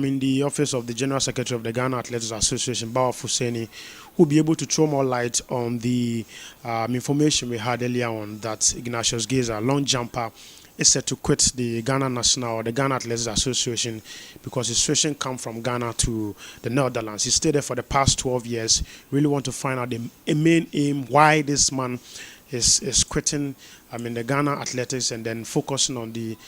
the office of the General Secretary of the Ghana Athletics Association, BAWA Fuseini, who will be able to throw more light on the information we had earlier on that Ignatius Gaisah, long jumper, is set to quit the Ghana National or the Ghana Athletics Association because his switching come from Ghana to the Netherlands. He stayed there for the past 12 years. Really want to find out the main aim, why this man is quitting the Ghana Athletics and then focusing on the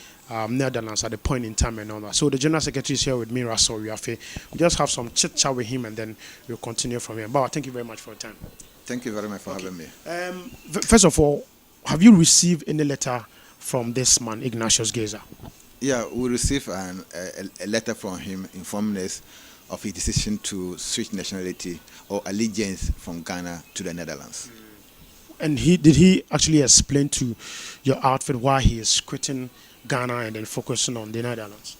Netherlands at the point in time and all that. So the General Secretary is here with me, Russell Riafe. We just have some chit chat with him and then we'll continue from here. But thank you very much for your time. Thank you very much for having me. First of all, have you received any letter from this man, Ignatius Gaisah? Yeah, we received a letter from him informing us of his decision to switch nationality or allegiance from Ghana to the Netherlands. And did he actually explain to your outfit why he is quitting Ghana and then focusing on the Netherlands?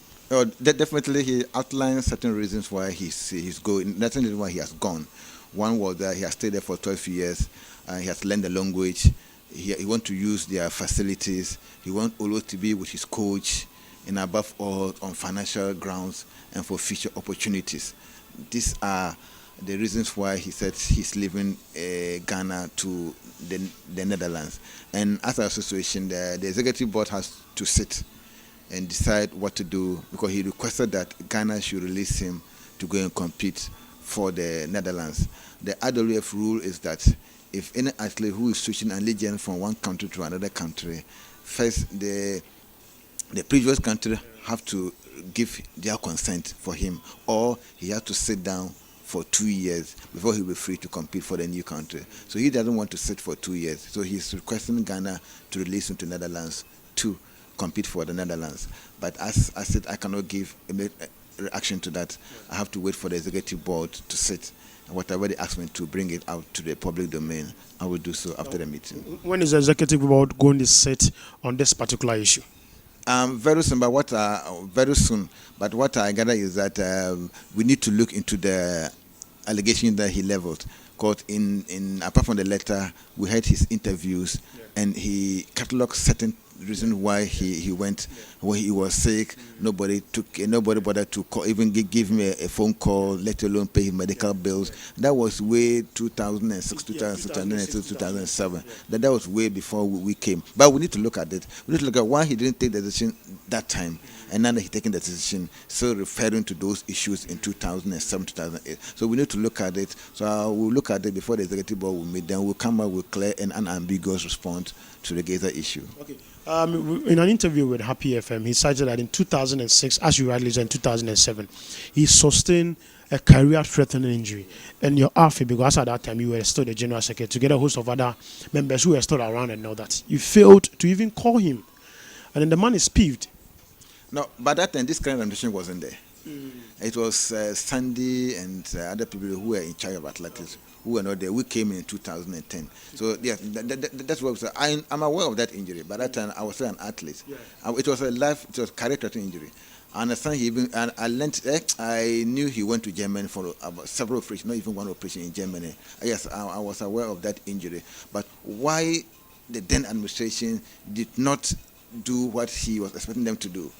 Definitely, he outlined certain reasons why he's going. That's the reason why he has gone. One was that he has stayed there for 12 years. He has learned the language. He wants to use their facilities. He wants always to be with his coach, and above all, on financial grounds and for future opportunities. These are the reasons why he said he's leaving Ghana to the Netherlands. And as an association, the executive board has to sit and decide what to do because he requested that Ghana should release him to go and compete for the Netherlands. The IWF rule is that if any athlete who is switching allegiance from one country to another country, first the previous country have to give their consent for him, or he has to sit down for 2 years before he'll be free to compete for the new country. So he doesn't want to sit for 2 years. So he's requesting Ghana to release him to Netherlands to compete for the Netherlands. But as I said, I cannot give a reaction to that. I have to wait for the executive board to sit. And whatever they ask me to bring it out to the public domain, I will do so after the meeting. When is the executive board going to sit on this particular issue? Very soon, very soon. But what I gather is that we need to look into the allegation that he leveled. Because apart from the letter, we had his interviews, and he cataloged certain reasons why he went. When he was sick, nobody bothered to call, even give me a phone call, let alone pay his medical bills. That was way 2006, 2006, 2007. That was way before we came. But we need to look at it. We need to look at why he didn't take the decision that time, and now that he's taking the decision, still referring to those issues in 2007, 2008. So we need to look at it. So we'll look at it before the executive board will meet. Then we'll come up with clear and unambiguous response to the Gaisah issue. Okay. In an interview with Happy FM, he cited that in 2006, as you rightly said, in 2007, he sustained a career-threatening injury. And your outfit, because at that time you were still the general secretary, together with a host of other members who were still around and all that, you failed to even call him. And then the man is peeved. No, by that time, this kind of ambition wasn't there. It was Sandy and other people who were in charge of athletics who were not there. We came in 2010. So yeah, that's what I'm aware of that injury. By that time, I was still an athlete. It was a career-threatening injury. I understand I knew he went to Germany for several operations, not even one operation in Germany. Yes, I was aware of that injury. But why the then administration did not do what he was expecting them to do,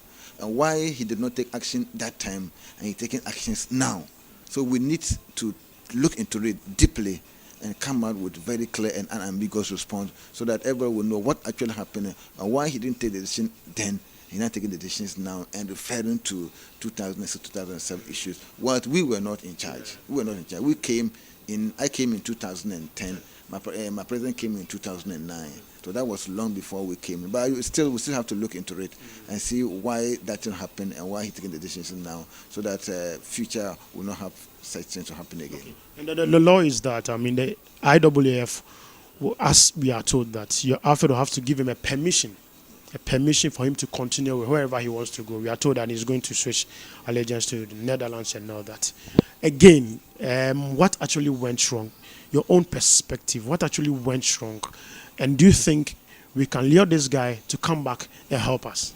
and why he did not take action that time and he's taking actions now. So we need to look into it deeply and come out with very clear and unambiguous response so that everyone will know what actually happened and why he didn't take the decision then. He's not taking the decisions now and referring to 2006, 2007 issues. What we were not in charge. We were not in charge. I came in 2010. My president came in 2009. So that was long before we came in. But we still have to look into it and see why that didn't happen and why he's taking the decisions now, so that future will not have such things to happen again. Okay. And the law is that, the IAAF, as we are told, that your outfit will have to give him a permission for him to continue wherever he wants to go. We are told that he's going to switch allegiance to the Netherlands and all that. Again, what actually went wrong? Your own perspective, what actually went wrong? And do you think we can lure this guy to come back and help us?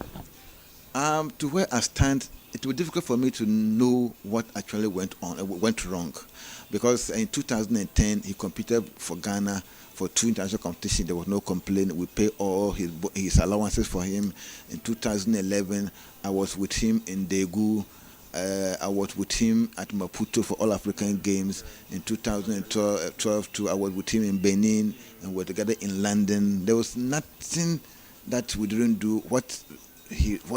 To where I stand, it will be difficult for me to know what actually went wrong. Because in 2010, he competed for Ghana for 2 international competitions. There was no complaint. We pay all his allowances for him. In 2011, I was with him in Daegu. award with him at Maputo for All African Games in 2012 to award with him in Benin, and we're together in London. There was nothing that we didn't do. What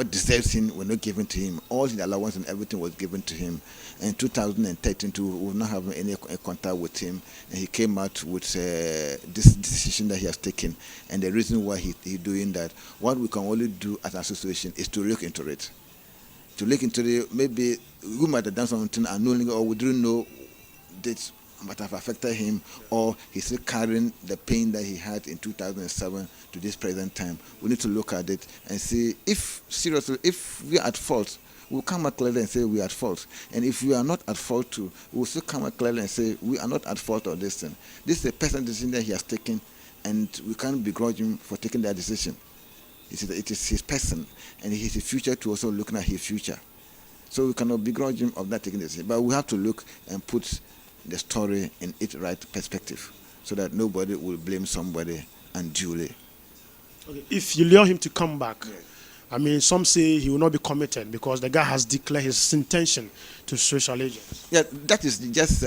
deserves him were not given to him. All the allowance and everything was given to him. In 2013, too, we were not having any contact with him, and he came out with this decision that he has taken, and the reason why he's doing that. What we can only do as an association is to look into it. To look into it, maybe we might have done something unknowingly, or we didn't know this might have affected him, or he's still carrying the pain that he had in 2007 to this present time. We need to look at it and see if seriously, if we are at fault, we'll come out clearly and say we are at fault. And if we are not at fault too, we'll still come out clearly and say we are not at fault of this thing. This is a personal decision that he has taken, and we can't begrudge him for taking that decision. It is his person, and his future to also looking at his future. So we cannot begrudge him of that taking decision. But we have to look and put the story in its right perspective, so that nobody will blame somebody unduly. Okay. If you lure him to come back, I mean, some say he will not be committed because the guy has declared his intention to social agents. Yeah, that is just.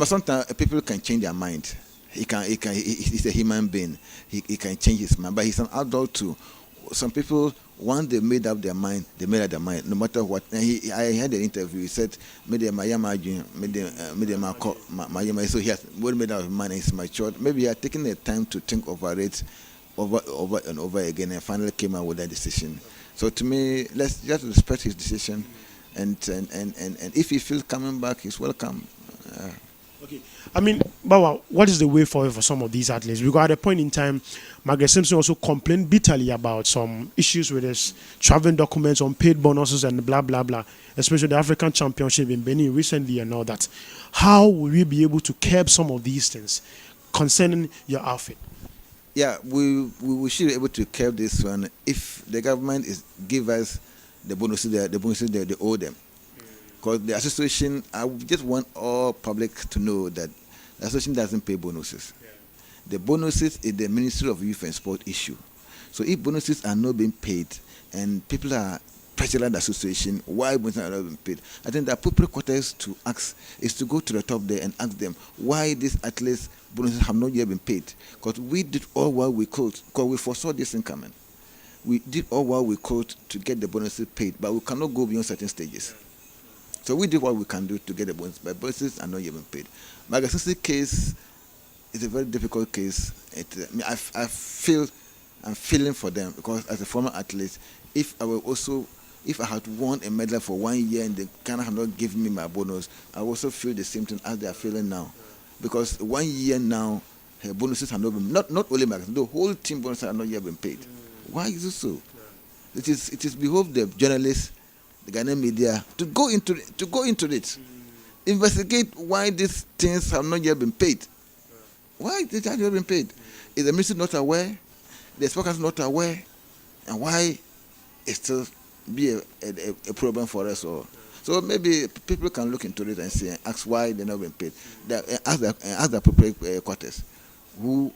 Sometimes people can change their mind. He's a human being. He can change his mind, but he's an adult too. Some people, once they made up their mind, they made up their mind, no matter what. And I had an interview. He said, so he has well made up his mind and he's matured. Maybe he had taken the time to think over it, over and over again, and finally came out with that decision. So to me, let's just respect his decision, and if he feels coming back, he's welcome. Okay. I mean, Bawa, what is the way forward for some of these athletes? Because at a point in time, Margaret Simpson also complained bitterly about some issues with his traveling documents, unpaid bonuses, and blah, blah, blah, especially the African Championship in Benin recently and all that. How will we be able to curb some of these things concerning your outfit? Yeah, we should be able to curb this one if the government give us the bonuses they owe them. Because the association, I just want all public to know that the association doesn't pay bonuses. Yeah. The bonuses is the Ministry of Youth and Sport issue. So if bonuses are not being paid and people are pressuring the association, why bonuses are not being paid? I think the appropriate quarters to ask is to go to the top there and ask them why these athletes' bonuses have not yet been paid. Because we did all what we could, because we foresaw this incoming. We did all what we could to get the bonuses paid, but we cannot go beyond certain stages. So we did what we can do to get the bonuses, but bonuses are not even paid. Magasin's case is a very difficult case. I'm feeling for them, because as a former athlete, if I had won a medal for 1 year and they kind of have not given me my bonus, I also feel the same thing as they are feeling now. Because 1 year now, her bonuses have not been, not only Magasin, the whole team bonuses have not yet been paid. Why is it so? It is behoved the journalists, the Ghanaian media, to go into it. Investigate why these things have not yet been paid. Why they have not been paid? Is the ministry not aware? The spokesman not aware? And why it still be a problem for us all? So maybe people can look into it and see, and ask why they're not being paid. Ask the appropriate quarters. Who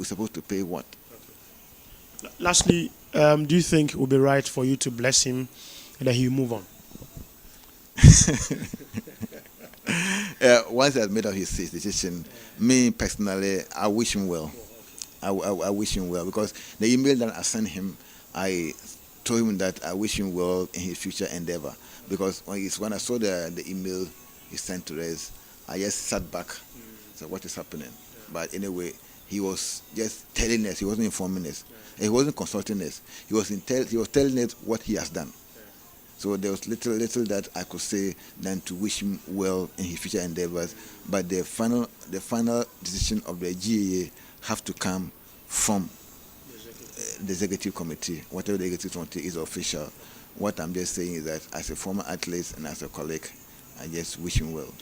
is supposed to pay what? Okay. Lastly, do you think it would be right for you to bless him and that he will move on? Once he has made up his decision, me personally, I wish him well. I wish him well, because the email that I sent him, I told him that I wish him well in his future endeavor. Because when I saw the email he sent to us, I just sat back. So what is happening? But anyway, he was just telling us. He wasn't informing us. He wasn't consulting us. He was telling us what he has done. So there was little that I could say than to wish him well in his future endeavors. But the final decision of the GAA have to come from the executive committee. Whatever the executive committee is official. What I'm just saying is that as a former athlete and as a colleague, I just wish him well.